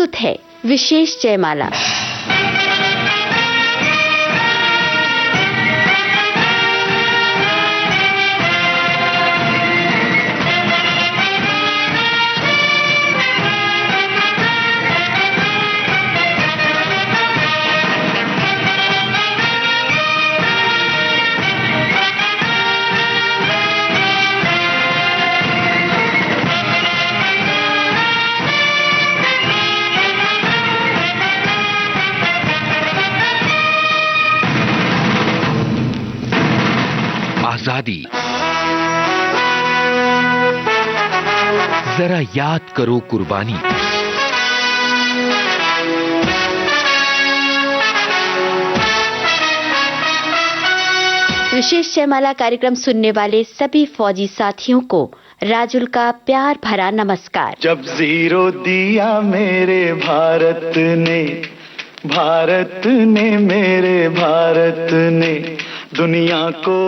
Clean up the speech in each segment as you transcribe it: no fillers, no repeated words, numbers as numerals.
प्रस्तुत है विशेष जयमाला। आजादी, जरा याद करो कुर्बानी। विशेष जयमाला कार्यक्रम सुनने वाले सभी फौजी साथियों को राजुल का प्यार भरा नमस्कार। जब जीरो दिया मेरे भारत ने, मेरे भारत ने, दुनिया को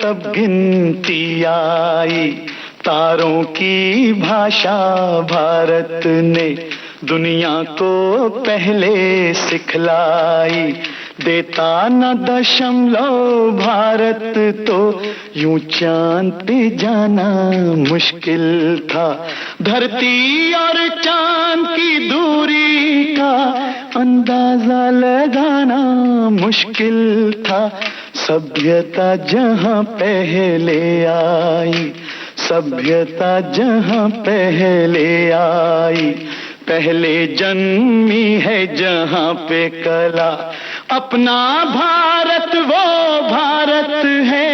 तब गिनती आई। तारों की भाषा भारत ने दुनिया को पहले सिखलाई। देता न दशमलव भारत तो यूं चांद पे जाना मुश्किल था। धरती और चांद की दूरी का अंदाजा लगाना मुश्किल था। सभ्यता जहां पहले आई, सभ्यता जहां पहले आई, पहले जन्मी है जहां पे कला। अपना भारत वो भारत है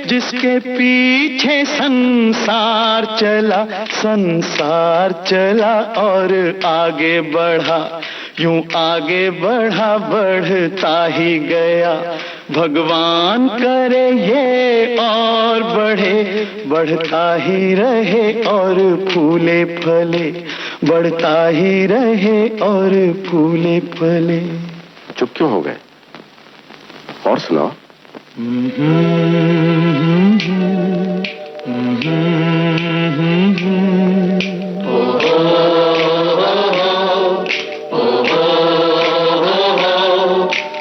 जिसके पीछे संसार चला, संसार चला और आगे बढ़ा, यूं आगे बढ़ा, बढ़ता ही गया। भगवान करे ये और बढ़े, बढ़ता ही रहे और फूले फले, बढ़ता ही रहे और फूले फले। चुप क्यों हो गए? और सुनाओ।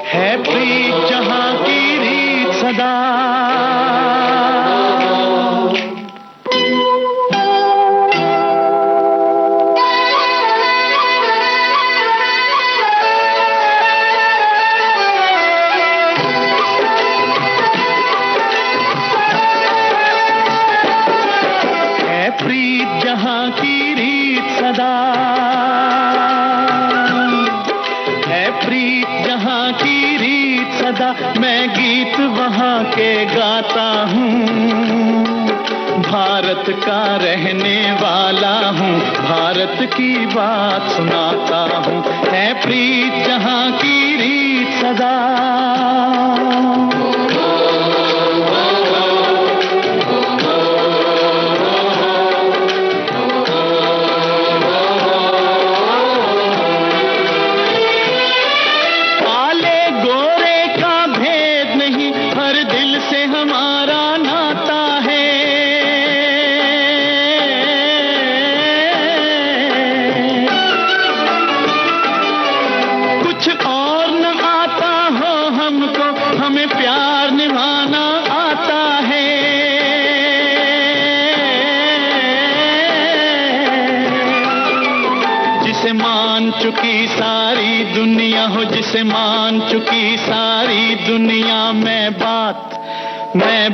है प्रीत जहां की रीत सदा, जहां की रीत सदा है, प्रीत जहां की रीत सदा। मैं गीत वहां के गाता हूँ, भारत का रहने वाला हूँ, भारत की बात सुनाता हूँ। है प्रीत जहां की रीत सदा। चुकी सारी दुनिया हो, जिसे मान चुकी सारी दुनिया। मैं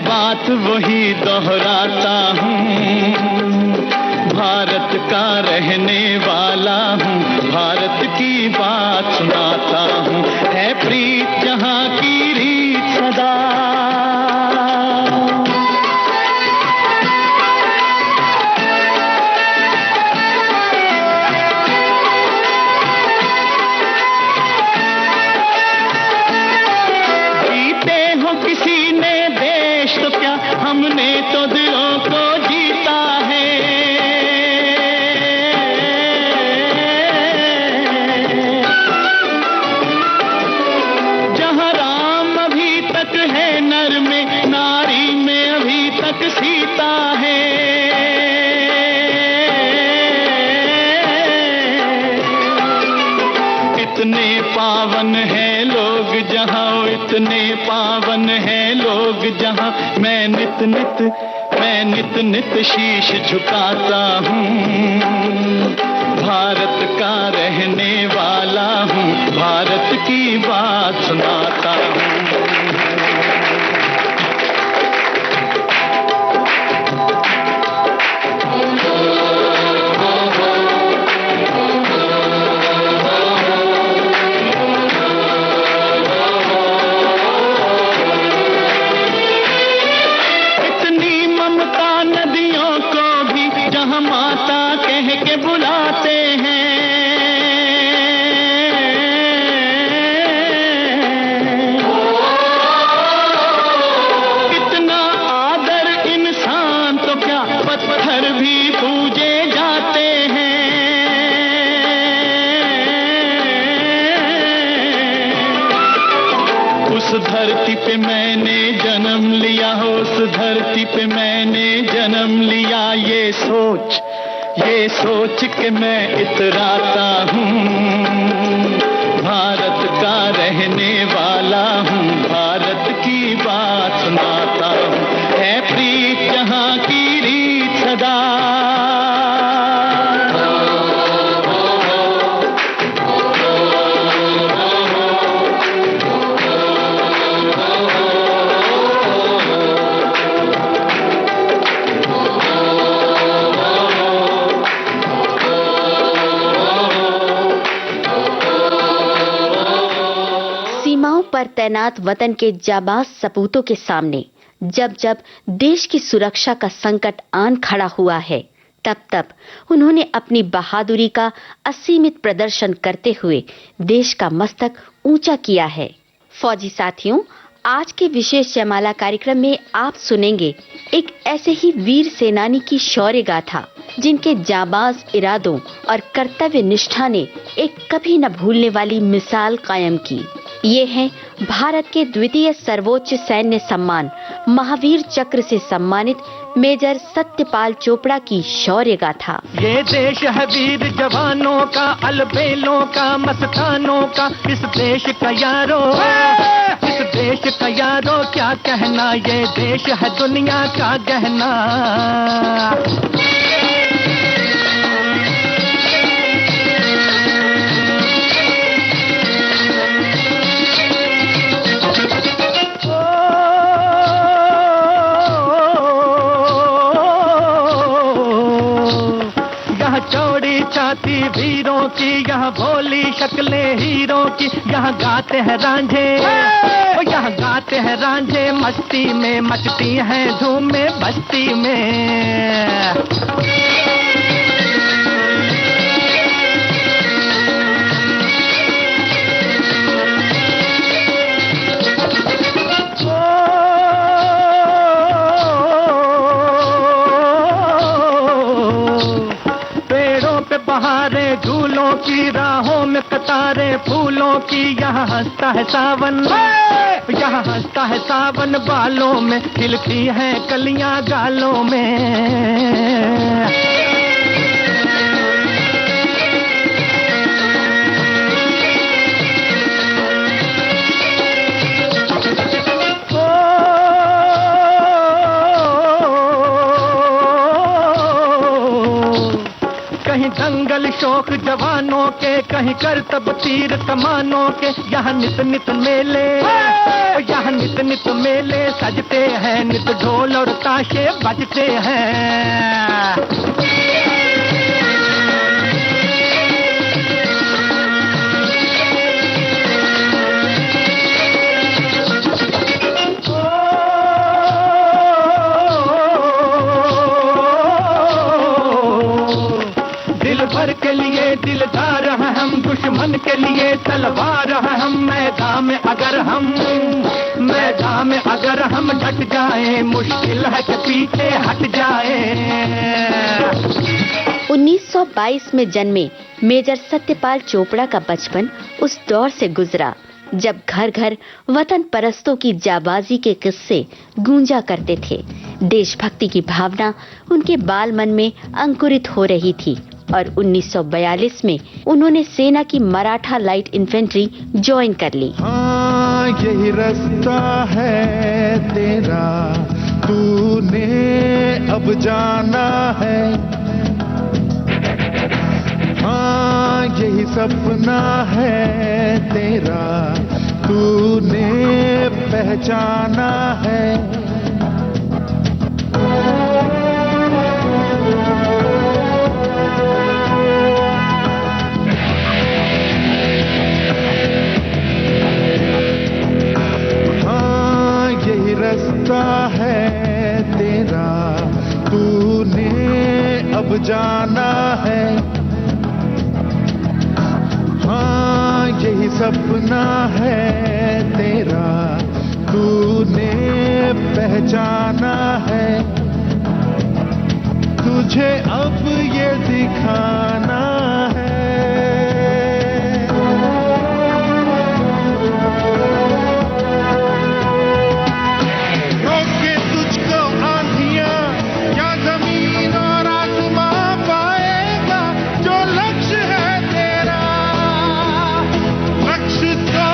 बात वही दोहराता हूँ, भारत का रहने वाला हूँ, भारत की बात सुनाता हूँ। है प्रीत जहां की रीत सदा। किसी ने देश तो क्या, हमने तो दिलों को जीता है। इतने पावन हैं लोग जहां, इतने पावन हैं लोग जहां, मैं नित नित शीश झुकाता हूँ। भारत का रहने वाला हूँ, भारत की बात सुनाता हूँ। माता कह के बुलाते हैं, कितना आदर इंसान तो क्या पत्थर भी पूजे जाते हैं। उस धरती पे मैंने जन्म लिया, उस धरती पे मैंने जन्म लिया, ये सोच के मैं इतराता हूँ। भारत का रहने वाला हूँ, भारत की बात सुनाता हूँ। है प्रीत जहाँ की रीत सदा, पर तैनात वतन के जाबाज सपूतों के सामने जब जब देश की सुरक्षा का संकट आन खड़ा हुआ है, तब तब उन्होंने अपनी बहादुरी का असीमित प्रदर्शन करते हुए देश का मस्तक ऊंचा किया है। फौजी साथियों, आज के विशेष जयमाला कार्यक्रम में आप सुनेंगे एक ऐसे ही वीर सेनानी की शौर्य गाथा, जिनके जाबाज इरादों और कर्तव्य निष्ठा ने एक कभी न भूलने वाली मिसाल कायम की। ये हैं भारत के द्वितीय सर्वोच्च सैन्य सम्मान महावीर चक्र से सम्मानित मेजर सत्यपाल चोपड़ा की शौर्य गाथा। ये देश है वीर जवानों का, अलबेलों का, मस्तानों का, इस देश का यारो, इस देश का यारो क्या कहना, ये देश है दुनिया का गहना। चौड़ी छाती वीरों की, यहाँ भोली शक्लें हीरों की, यहाँ गाते हैं रांझे, यहाँ गाते हैं रांझे, मस्ती में मचती हैं धूम में बस्ती में। बहारे झूलों की, राहों में कतारे फूलों की, यहाँ हंसता है सावन, यहाँ हंसता है सावन, बालों में खिलती हैं कलियां गालों में। कहीं दंगल शौक जवानों के, कहीं करतब तीर कमानों के, यहाँ नित नित मेले, यहाँ नित नित मेले सजते हैं, नित ढोल और ताशे बजते हैं। भर के लिए दिलदार हैं हम, दुश्मन के लिए तलवार हैं हम, मैदान में अगर हम डट जाएं, मुश्किल है कि पीछे हट जाएं। 1922 में जन्मे मेजर सत्यपाल चोपड़ा का बचपन उस दौर से गुजरा जब घर घर वतन परस्तों की जाबाजी के किस्से गूंजा करते थे। देशभक्ति की भावना उनके बाल मन में अंकुरित हो रही थी और 1942 में उन्होंने सेना की मराठा लाइट इन्फेंट्री ज्वाइन कर ली। हाँ यही रास्ता है तेरा, तूने अब जाना है। हाँ यही सपना है तेरा, तूने पहचाना है। हाँ यही रास्ता है तेरा, तूने अब जाना है। हाँ यही सपना है तेरा, तूने पहचाना है। तुझे अब ये दिखाना है। रोके तुझको आंधियां या जमीन और आसमां पाएगा, जो लक्ष्य है तेरा, लक्ष्य तो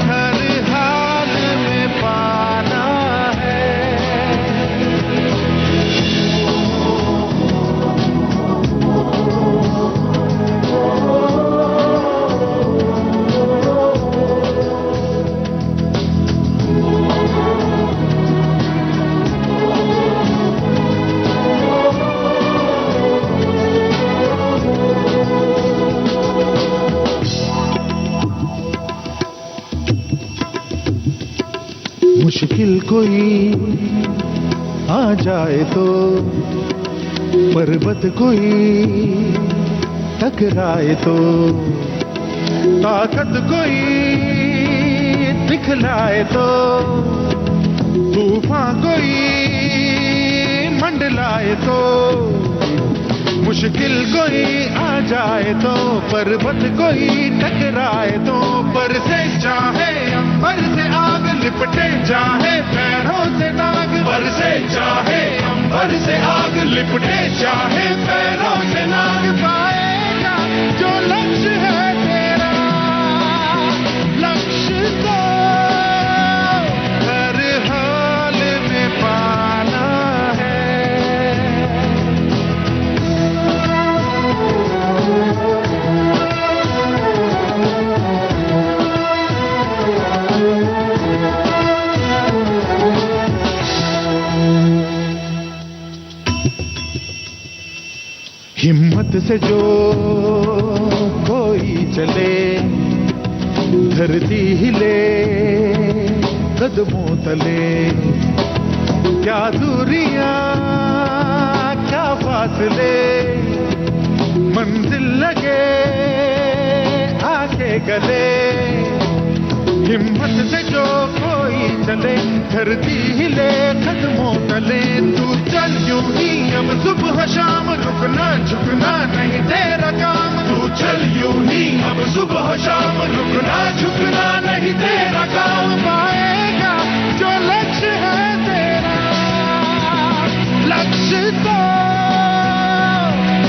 हर हाल में पाना है। मुश्किल कोई आ जाए तो, पर्वत कोई टकराए तो, ताकत कोई दिखलाए तो, तूफान कोई मंडलाए तो, मुश्किल कोई आ जाए तो, पर्वत कोई टकराए तो, पर से चाहे अंबर से आग लिपटे चाहे पैरों से नाग, पर से चाहे अंबर से आग लिपटे चाहे पैरों से नाग, पाएगा जो लक्ष्य है तेरा, लक्ष्य तो हर हाल में पाना है। हिम्मत से जो कोई चले, धरती हिले कदमों तले, क्या दूरियां क्या फासले, मंजिल लगे आके गले। हिम्मत से जो कोई चले, धरती हिले कदमों तले, तू चल यूं ही अब सुबह शाम, रुकना झुकना नहीं तेरा काम, तू चल यूं ही अब सुबह शाम, रुकना झुकना नहीं तेरा काम, पाएगा जो लक्ष्य है तेरा, लक्ष्य तो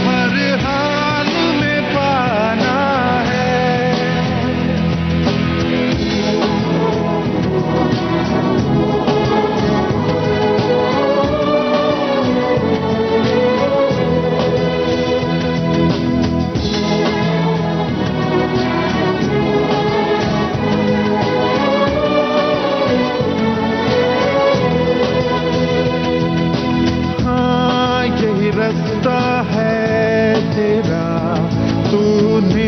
हर हाल में पाना है। रास्ता है तेरा, तूने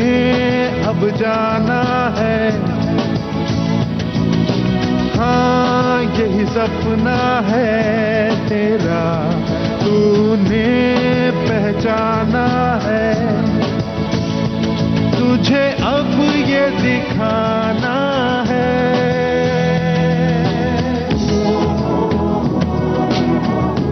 अब जाना है। हाँ यही सपना है तेरा, तूने पहचाना है। तुझे अब ये दिखाना है।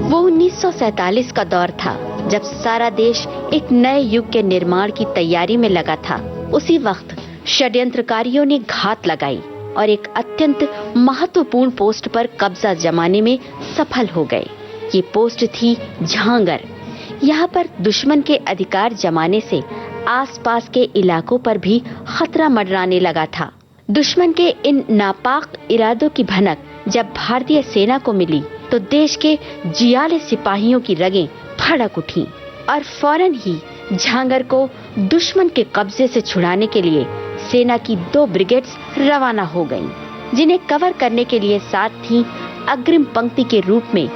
वो 1947 का दौर था जब सारा देश एक नए युग के निर्माण की तैयारी में लगा था। उसी वक्त षड्यंत्रकारियों ने घात लगाई और एक अत्यंत महत्वपूर्ण पोस्ट पर कब्जा जमाने में सफल हो गए। ये पोस्ट थी झांगर। यहाँ पर दुश्मन के अधिकार जमाने से आसपास के इलाकों पर भी खतरा मंडराने लगा था। दुश्मन के इन नापाक इरादों की भनक जब भारतीय सेना को मिली तो देश के जियाले सिपाहियों की रगें भड़क उठी और फौरन ही झांगर को दुश्मन के कब्जे से छुड़ाने के लिए सेना की 2 ब्रिगेड्स रवाना हो गईं, जिन्हें कवर करने के लिए साथ थीं अग्रिम पंक्ति के रूप में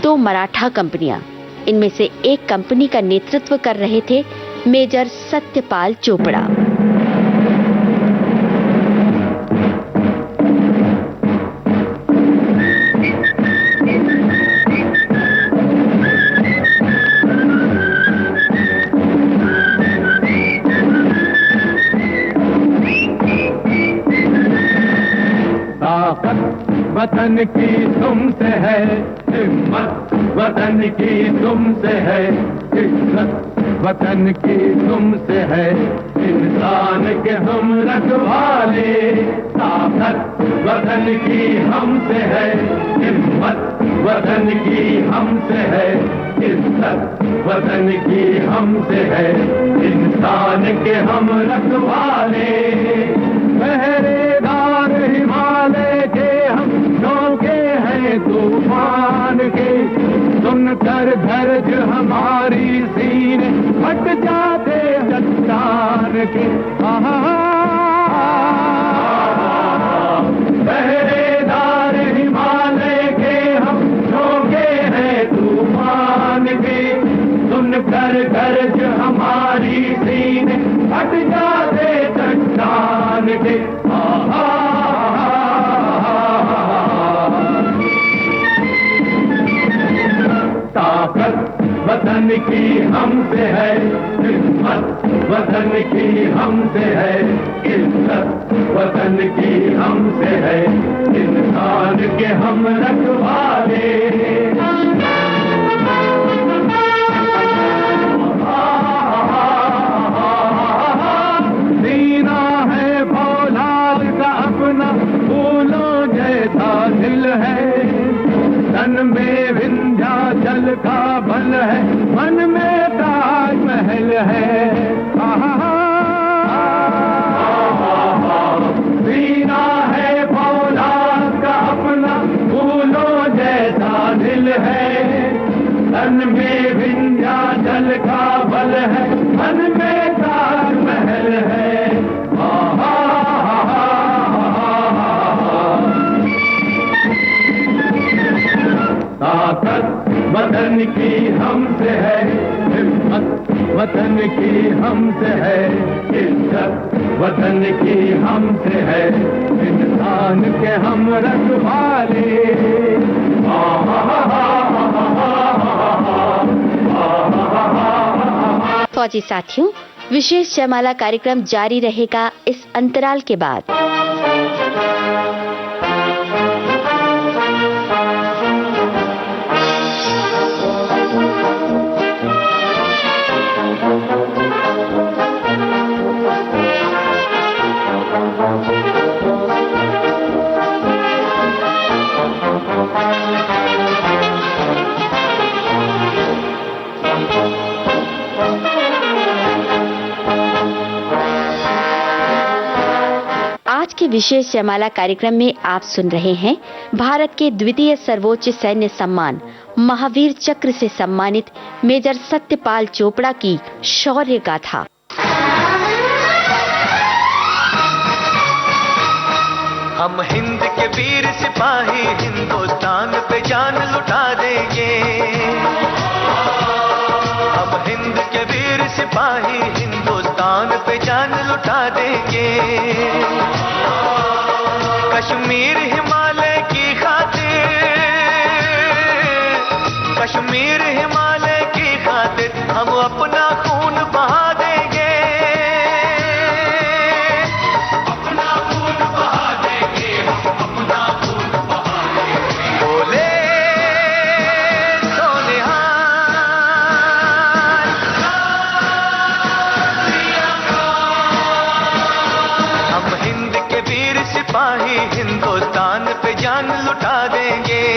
2 मराठा कंपनियां। इनमें से एक कंपनी का नेतृत्व कर रहे थे मेजर सत्यपाल चोपड़ा। वतन की तुमसे है हिम्मत, वतन की तुमसे है इज्जत, वतन की तुमसे है इंसान के हम रखवाले। ताकत वतन की हमसे है हिम्मत, वतन की हमसे है इज्जत, वतन की हमसे है इंसान के हम रखवाले। पहरेदार हिमालय के हम नौके हैं तूफान के, सुनकर धर्ज हमारी सीने फट जाते चट्टान के। पहरेदार हिमालय के हम नौके हैं तूफान के, सुनकर धर्ज हमारी सीने फट जाते चट्टान के। ताकत वतन की हमसे है हिम्मत, वतन की हमसे है इज्जत, वतन की हमसे है इंसान के हम रखवाले। सीना है फौलाद का अपना फूलों जैसा दिल है, तन में विंध्याचल का बल है, मन में ताजमहल है। सीना है फौलाद का अपना फूलों जैसा दिल है, तन में विंध्याचल का बल है, मन में ताजमहल है। ताकत वतन की हमसे है हिम्मत, वतन की हमसे है इज्जत, वतन की हमसे है इंसान के हम रखवाले। फौजी साथियों, विशेष जयमाला कार्यक्रम जारी रहेगा इस अंतराल के बाद। आज के विशेष जयमाला कार्यक्रम में आप सुन रहे हैं भारत के द्वितीय सर्वोच्च सैन्य सम्मान महावीर चक्र से सम्मानित मेजर सत्यपाल चोपड़ा की शौर्य गाथा। हम हिंद के वीर सिपाही हिंदुस्तान पे जान लुटा देंगे। हम हिंद के वीर सिपाही हिंदुस्तान पे जान लुटा देंगे। कश्मीर हिमालय की खातिर, कश्मीर हिमालय की खातिर हम अपना खून बहा देंगे। अपना खून बहा देंगे, अपना खून बहा देंगे। बोले सोनिहार हम हिंद के वीर सिपाही हिंदुस्तान पे जान लुटा देंगे।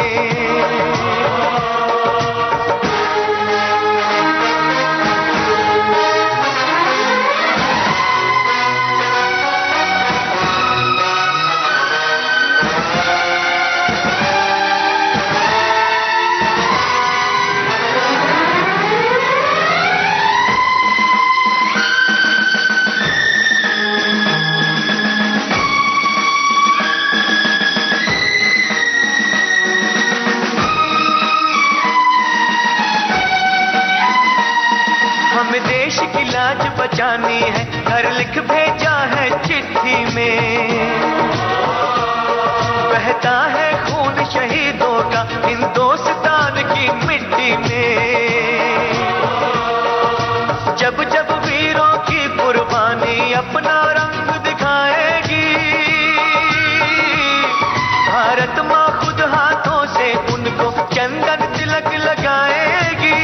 देश की लाज बचानी है, घर लिख भेजा है चिट्ठी में। बहता है खून शहीदों का हिंदुस्तान की मिट्टी में। जब जब वीरों की कुर्बानी अपना रंग दिखाएगी, भारत माँ खुद हाथों से उनको चंदन तिलक लगाएगी।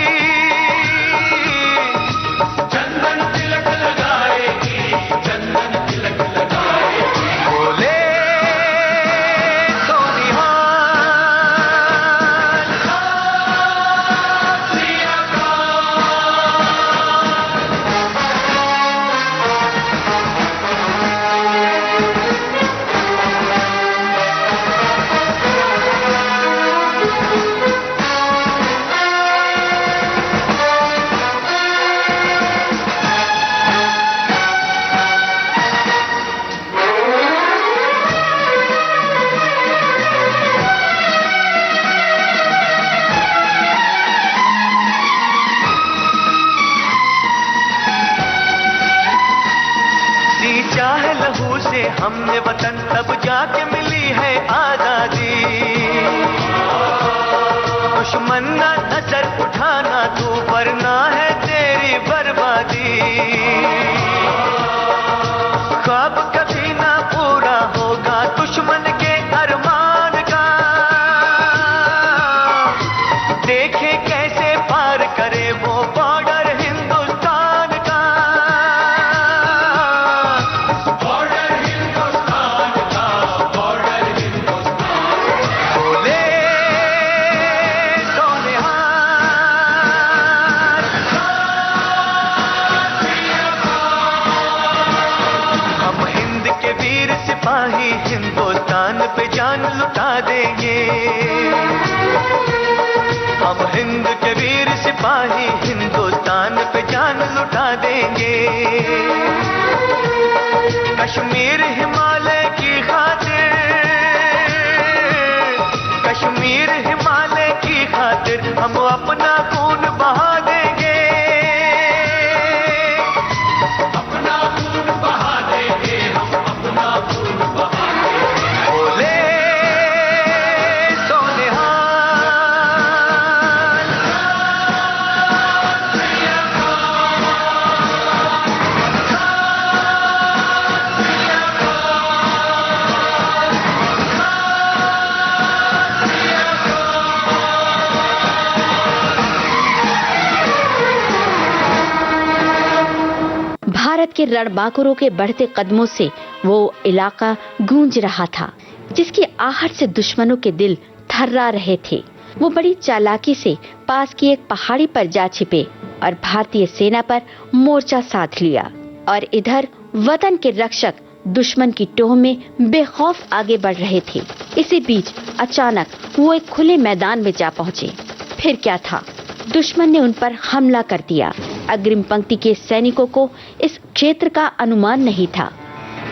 चंदन तिलक लगाएगी, चंदन तिलक लगाएगी। बोले तो निहाल श्री अकाल। सींचा है लहू से हमने वतन, तब जाके मिली है आजादी। दुश्मन ना नजर उठाना तू, वरना है तेरी बर्बादी। ख्वाब कभी ना पूरा होगा दुश्मन के अरमान का, देखे कैसे पार करे वो बॉर्डर हिंदुस्तान का। बॉर्डर हिंदुस्तान का, बॉर्डर हिंदुस्तान। बोले तो निहाल हम हिंद के वीर सिपाही हिंदुस्तान पे जान लुटा देंगे। हम हिंद के वीर सिपाही हिंदुस्तान पे जान लुटा देंगे। कश्मीर हिमालय की खातिर, कश्मीर हिमालय की खातिर हम अपना खून बहा देंगे। अपना खून बहा देंगे, हम अपना खून बहा देंगे। बोले तो निहाल भारत के रणबांकुरों के बढ़ते कदमों से वो इलाका गूंज रहा था, जिसकी आहट से दुश्मनों के दिल थर्रा रहे थे। वो बड़ी चालाकी से पास की एक पहाड़ी पर जा छिपे और भारतीय सेना पर मोर्चा साध लिया। और इधर वतन के रक्षक दुश्मन की टोह में बेखौफ आगे बढ़ रहे थे। इसी बीच अचानक वो एक खुले मैदान में जा पहुंचे। फिर क्या था, दुश्मन ने उन पर हमला कर दिया। अग्रिम पंक्ति के सैनिकों को इस क्षेत्र का अनुमान नहीं था।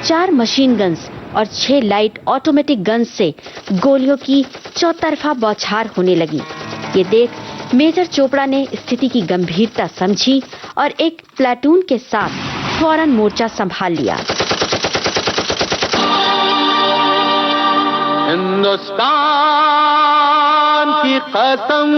4 मशीन गन्स और 6 लाइट ऑटोमेटिक गन्स से गोलियों की चौतरफा बौछार होने लगी। ये देख मेजर चोपड़ा ने स्थिति की गंभीरता समझी और एक प्लाटून के साथ फौरन मोर्चा संभाल लिया। हिंदुस्तान की कसम,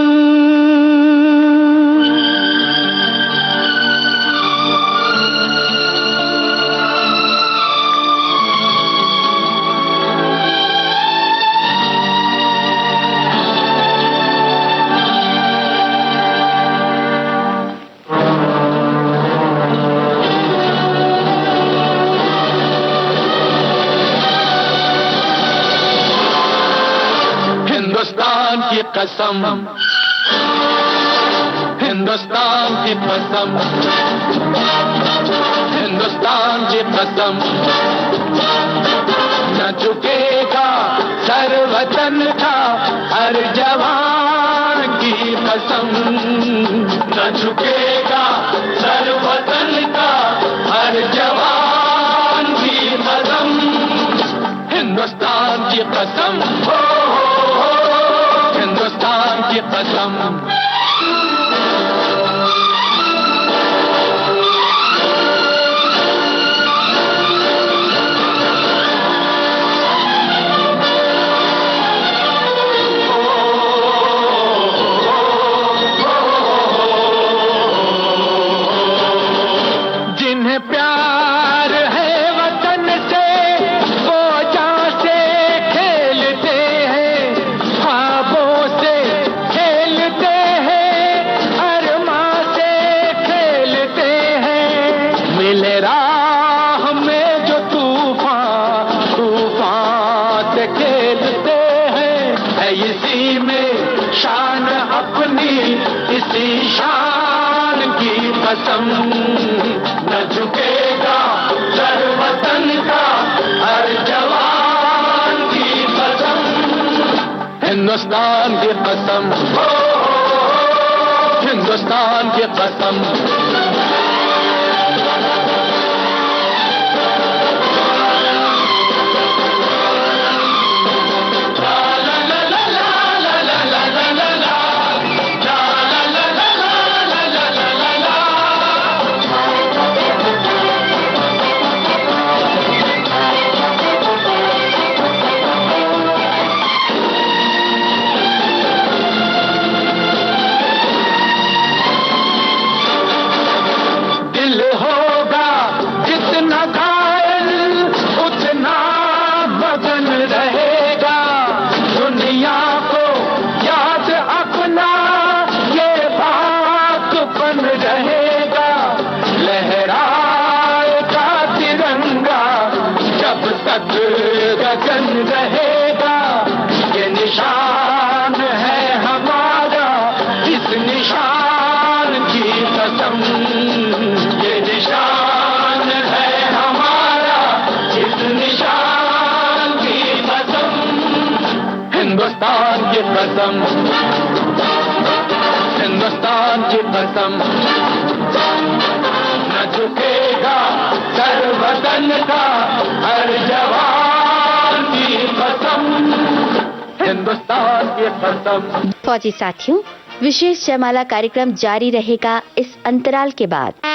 हिंदुस्तान की कसम, हिंदुस्तान की कसम, हिंदुस्तान की कसम, न झुकेगा सर वतन का हर जवान की कसम, न झुकेगा सर वतन का हर जवान की कसम, हिंदुस्तान की कसम, हिंदुस्तान की कसम। कसम, न झुकेगा सर वतन का हर जवान की कसम, हिंदुस्तान की कसम, हिंदुस्तान की कसम। रहेगा ये निशान है हमारा, इस निशान की कसम, ये निशान है हमारा, इस निशान की कसम, हिंदुस्तान की कसम, हिंदुस्तान की कसम, न झुकेगा सर वतन का हर जवान की कसम, हिंदुस्तान की कसम। फौजी साथियों, विशेष जयमाला कार्यक्रम जारी रहेगा इस अंतराल के बाद।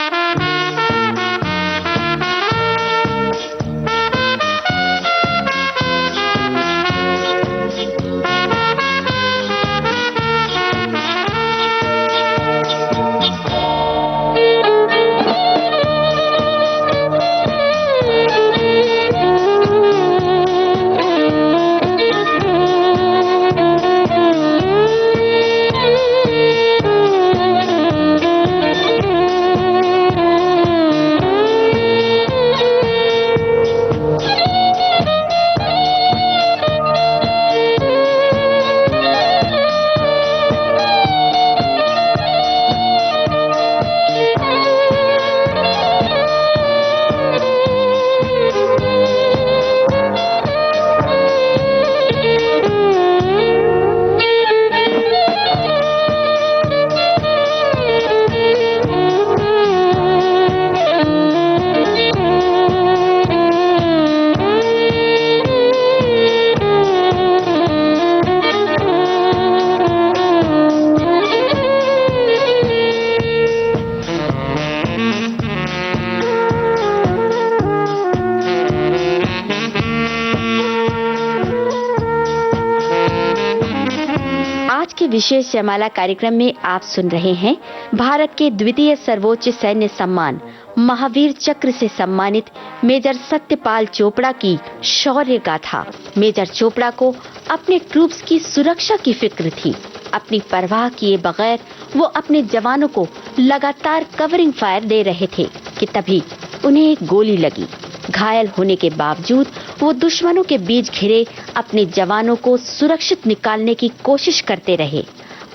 विशेष जयमाला कार्यक्रम में आप सुन रहे हैं भारत के द्वितीय सर्वोच्च सैन्य सम्मान महावीर चक्र से सम्मानित मेजर सत्यपाल चोपड़ा की शौर्य गाथा। मेजर चोपड़ा को अपने ट्रूप्स की सुरक्षा की फिक्र थी। अपनी परवाह किए बगैर वो अपने जवानों को लगातार कवरिंग फायर दे रहे थे कि तभी उन्हें एक गोली लगी। घायल होने के बावजूद वो दुश्मनों के बीच घिरे अपने जवानों को सुरक्षित निकालने की कोशिश करते रहे।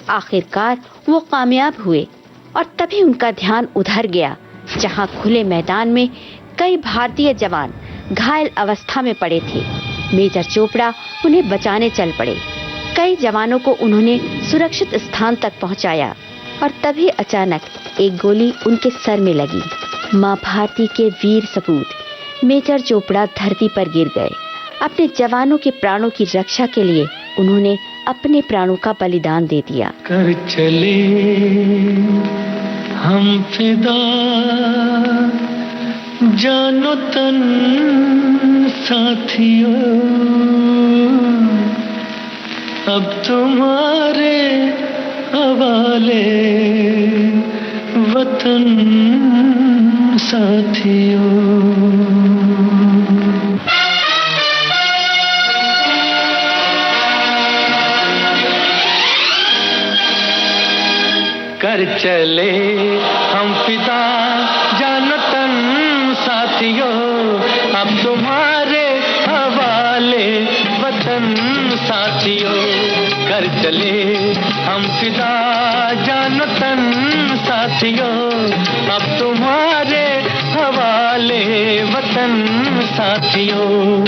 आखिरकार वो कामयाब हुए और तभी उनका ध्यान उधर गया जहां खुले मैदान में कई भारतीय जवान घायल अवस्था में पड़े थे। मेजर चोपड़ा उन्हें बचाने चल पड़े। कई जवानों को उन्होंने सुरक्षित स्थान तक पहुंचाया और तभी अचानक एक गोली उनके सर में लगी। मां भारती के वीर सपूत मेजर चोपड़ा धरती पर गिर गए। अपने जवानों के प्राणों की रक्षा के लिए उन्होंने अपने प्राणों का बलिदान दे दिया। कर चले हम फिदा जानो तन साथियों, अब तुम्हारे हवाले वतन साथियों। कर चले हम फिदा जानो तन साथियों, अब तुम्हारे हवाले वतन साथियों। कर चले हम फिदा जानो तन साथियों, साथियों, अब तुम्हारे हवाले वतन साथियों।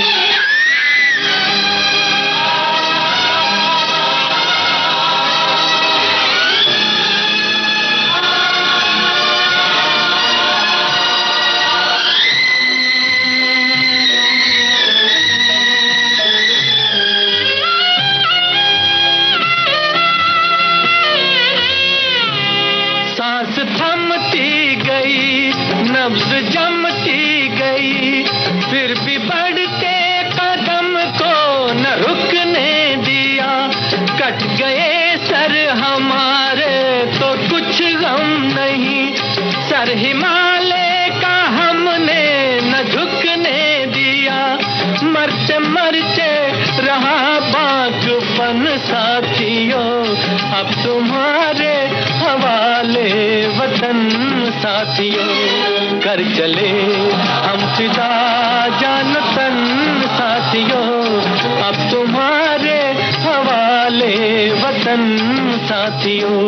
सांस थमती गई, नब्ज जमती गई, फिर भी बढ़ते कदम को न रुकने दिया। कट गए सर हमारे तो कुछ गम नहीं, सर हिमालय का हमने न झुकने दिया। मरते मरते रहा बागपन साथियों, अब तुम्हारे हवाले वतन साथियों। कर चले हम फिदा जान तन साथियों, अब तुम्हारे हवाले वतन साथियों।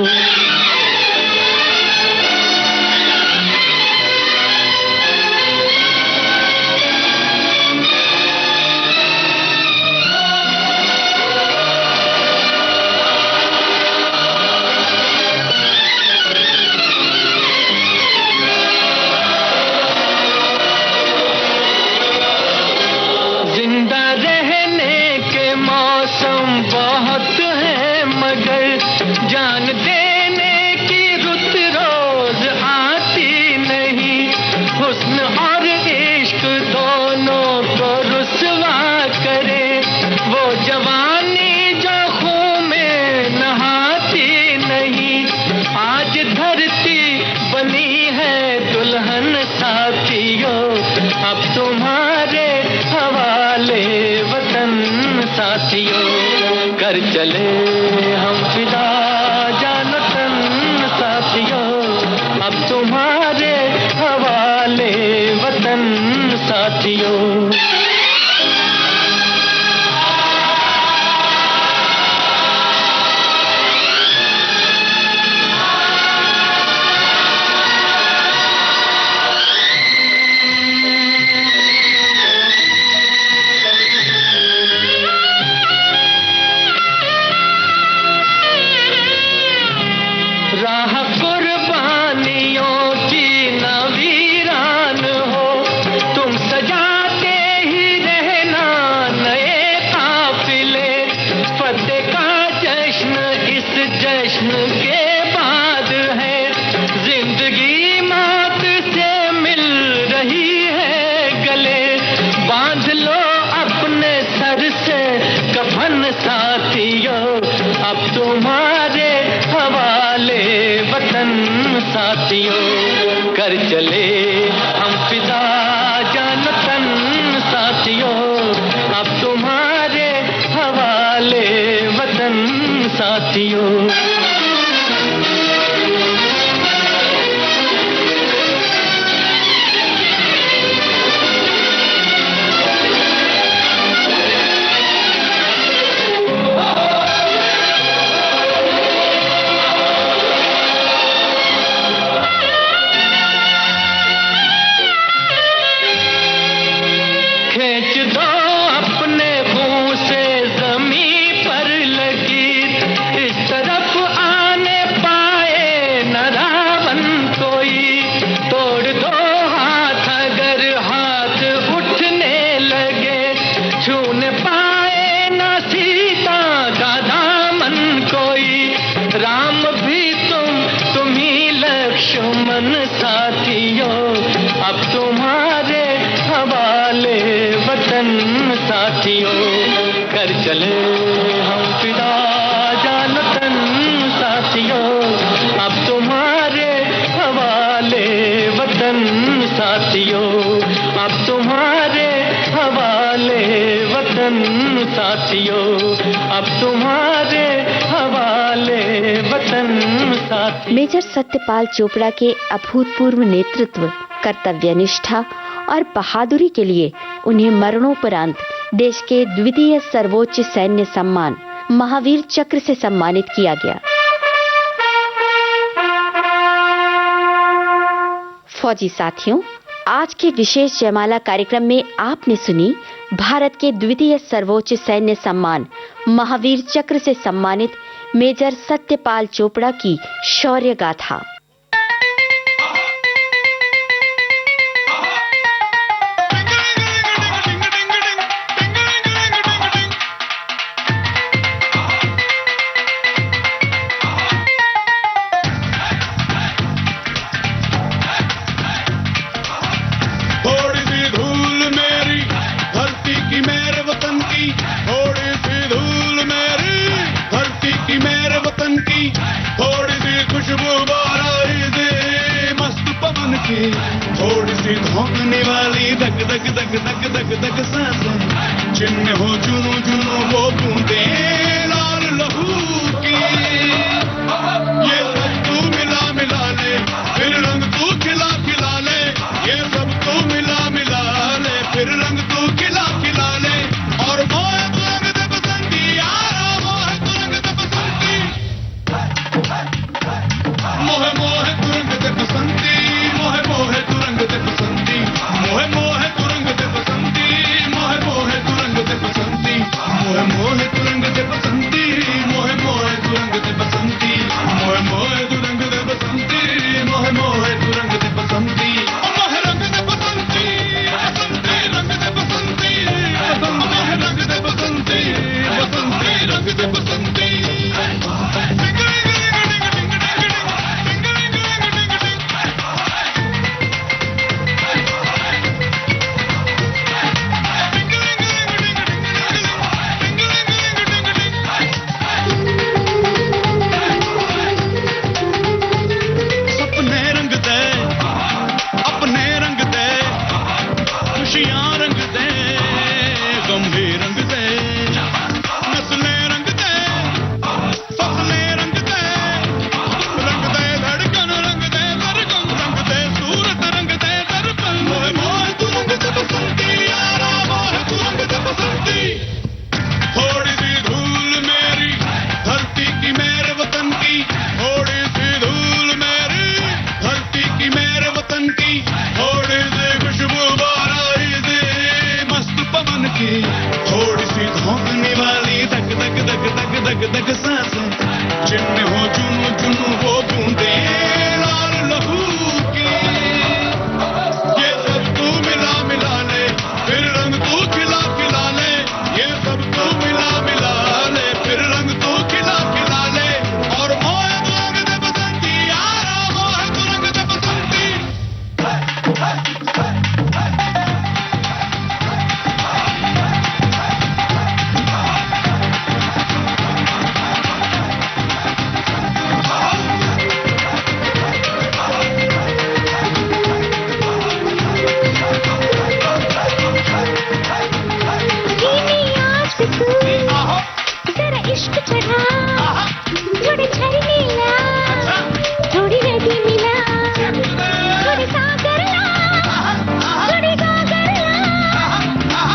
जिंदा रहने के मौसम बहुत हैं, मगर जान देने की रुत रोज आती नहीं। हुस्न और इश्क दोनों को रुसवा करे, वो जवानी जो खून में नहाती नहीं। आज धरती बनी है दुल्हन साथियों, अब तुम्हारे हवाले वतन साथियों। कर चले हम फिदा जान तन साथियों, अब तुम्हारे हवाले वतन साथियों। राह कुर्बानियों की न वीरान हो, तुम सजाते ही रहना नए काफिले। फतेह का जश्न इस जश्न के बाद है, जिंदगी मौत से मिल रही है गले। बांध लो अपने सर से कफन साथियों, अब तुम्हारे हवाले वतन साथियों। कर चले हम फिदा जान तन साथियों, अब तुम्हारे हवाले वतन साथियों। खींच दो अपने मुंह से जमीन पर लगी, इस तरफ आने पाए न रावण कोई। तोड़ दो हाथ अगर हाथ उठने लगे, छूने पाए न सीता का दामन कोई। राम भी तुम ही लक्ष्मण साथियों, अब तुम्हारे हवाले वतन साथियों। कर चले हम फिदा जान तन साथियों, अब तुम्हारे हवाले वतन साथियों। अब तुम्हारे हवाले वतन साथियों, अब तुम्हारे हवाले वतन साथियों। मेजर सत्यपाल चोपड़ा के अभूतपूर्व नेतृत्व, कर्तव्यनिष्ठा और बहादुरी के लिए उन्हें मरणोपरांत देश के द्वितीय सर्वोच्च सैन्य सम्मान महावीर चक्र से सम्मानित किया गया। फौजी साथियों, आज के विशेष जयमाला कार्यक्रम में आपने सुनी भारत के द्वितीय सर्वोच्च सैन्य सम्मान महावीर चक्र से सम्मानित मेजर सत्यपाल चोपड़ा की शौर्य गाथा। थोड़ी सी धोखने वाली धक धक धक धक धक धक सांसें, जिनमें हो जुनू जुनू वो बूंदे लाल लहू की। ये सब तू मिला मिला ले, फिर रंग तू खिला खिला ले। ये सब तू मिला मिला ले, फिर रंग तू खिला खिला ले। और मोहे तू रंग दे बसंती यारा, मोहे तू रंग दे बसंती। मोहे मोहे तू रंग दे बसंती, मोहे मोहे तू रंग दे बसंती। मोहे मोहे तू रंग दे बसंती, मोहे मोहे तू रंग दे बसंती। मोहे मोहे तू रंग दे बसंती, मोहे मोहे तू रंग दे बसंती। मोहे मोहे तू रंग दे बसंती, मोहे मोहे तू रंग दे बसंती। मोहे रंग दे बसंती, बसंती रंग दे बसंती। मोहे रंग दे बसंती, बसंती रंग दे बसंती। थोड़ी सी धोखने वाली धक धक धक धक धक धक सांसें, जिनमें हो जुनू जुनू वो बूंदे लाल लहू की। ये सब तू मिला मिला ले, फिर रंग तू खिला खिला ले। ये सब तू मिला मिला ले, फिर रंग तू खिला खिला ले। और मोहे तू रंग दे बसंती यारा, मोहे तू रंग दे बसंती। जरा इश्क चढ़ा, थोड़े झरने ला, थोड़ी नदी मिला, थोड़े सागर ला, थोड़े गागर ला,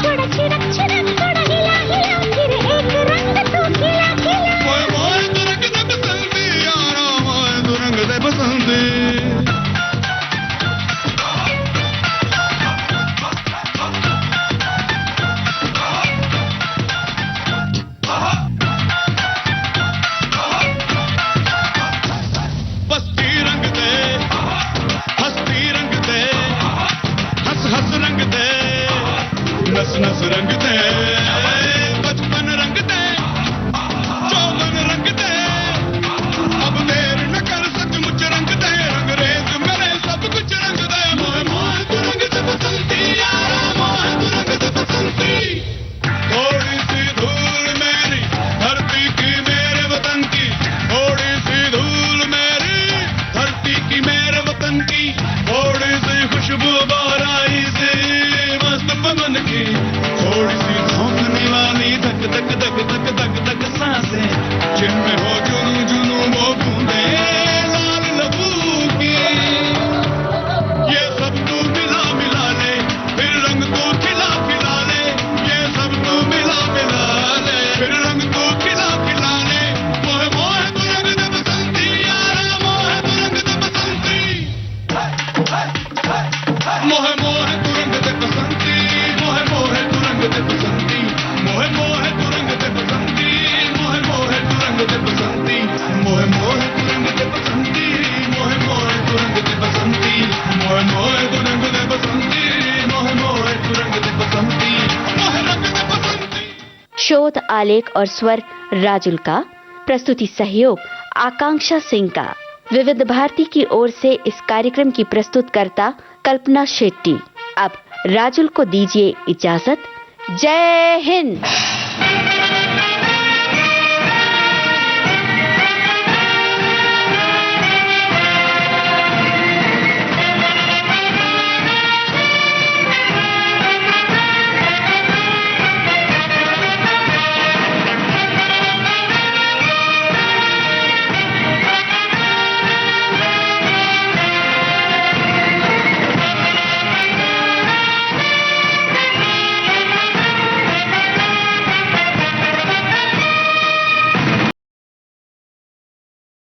थोड़ा छिड़क छिड़क, थोड़ा हिला हिला, फिर एक रंग तू खिला खिला। मोहे मोहे तू रंग दे बसंती यारा, मोहे तू रंग दे बसंती। नस नस रंग दे, बचपन रंग दे, चौवन रंग दे। अब देर न कर, सचमुच रंग दे, रंगरेज मेरे सब कुछ रंग दे। मोहे मोहे तू रंग दे बसंती यारा, मोहे तू रंग दे बसंती। थोड़ी सी धूल मेरी धरती की, मेरे वतन की। थोड़ी सी धूल मेरी धरती की, मेरे वतन की। थोड़ी सी खुशबू बाराई से मस्त पवन की। थोड़ी सी धोखने वाली धक धक धक धक धक धक सांसें, जिनमें हो जुनू जुनू वो बूंदे लाल लहू की। ये सब तू मिला मिला ले, फिर रंग तू खिला खिला ले। ये सब तू मिला मिला ले, फिर रंग तू खिला खिला ले। मोहे मोहे तू रंग दे बसंती यारा, मोहे तू रंग दे बसंती। मोहे मोहे तू रंग दे बसंती मोहे मोहे तू रंग दे बसंती मोहे मोहे तू रंग दे बसंती मोहे मोहे तू रंग दे बसंती मोहे मोहे तू रंग दे बसंती मोहे मोहे तू रंग दे बसंती मोहे मोहे तू रंग दे बसंती मोहे मोहे तू रंग दे बसंती मोहे रंग दे बसंती। शोध, आलेख और स्वर राजुल का, प्रस्तुति सहयोग आकांक्षा सिंह का। विविध भारती की ओर से इस कार्यक्रम की प्रस्तुतकर्ता कल्पना शेट्टी। अब राजुल को दीजिए इजाजत। जय हिंद।